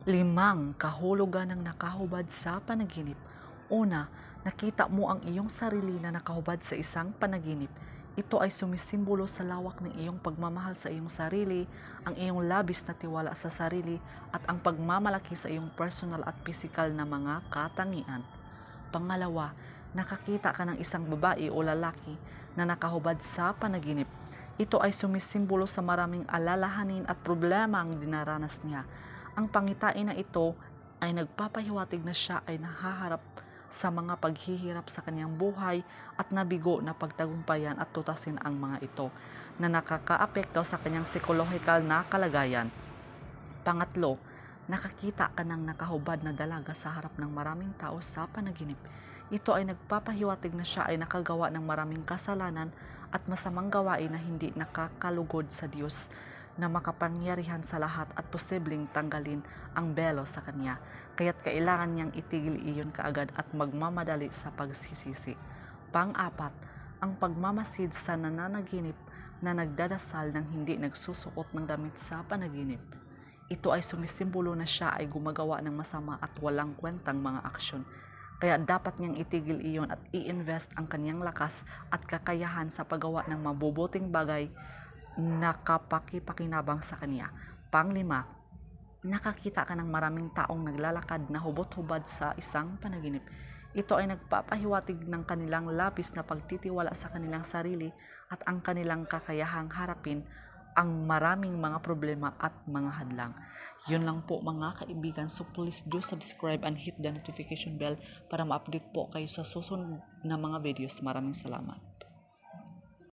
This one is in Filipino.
Limang kahulugan ng nakahubad sa panaginip. Una, nakita mo ang iyong sarili na nakahubad sa isang panaginip. Ito ay sumisimbolo sa lawak ng iyong pagmamahal sa iyong sarili, ang iyong labis na tiwala sa sarili, at ang pagmamalaki sa iyong personal at pisikal na mga katangian. Pangalawa, nakakita ka ng isang babae o lalaki na nakahubad sa panaginip. Ito ay sumisimbolo sa maraming alalahanin at problema ang dinaranas niya. Ang pangitain na ito ay nagpapahiwatig na siya ay nahaharap sa mga paghihirap sa kanyang buhay at nabigo na pagtagumpayan at tutasin ang mga ito na nakakaapekto sa kanyang psikolohikal na kalagayan. Pangatlo, nakakita ka ng nakahubad na dalaga sa harap ng maraming tao sa panaginip. Ito ay nagpapahiwatig na siya ay nakagawa ng maraming kasalanan at masamang gawain na hindi nakakalugod sa Diyos na makapangyarihan sa lahat at posibleng tanggalin ang belo sa kanya. Kaya't kailangan niyang itigil iyon kaagad at magmamadali sa pagsisisi. Pang-apat, ang pagmamasid sa nananaginip na nagdadasal ng hindi nagsusuot ng damit sa panaginip. Ito ay sumisimbolo na siya ay gumagawa ng masama at walang kwentang mga aksyon. Kaya dapat niyang itigil iyon at i-invest ang kanyang lakas at kakayahan sa paggawa ng mabubuting bagay na kapakipakinabang sa kanya. Panglima, nakakita ka ng maraming taong naglalakad na hubot-hubad sa isang panaginip. Ito ay nagpapahiwatig ng kanilang labis na pagtitiwala sa kanilang sarili at ang kanilang kakayahang harapin ang maraming mga problema at mga hadlang. Yun lang po mga kaibigan. So please do subscribe and hit the notification bell para ma-update po kayo sa susunod na mga videos. Maraming salamat.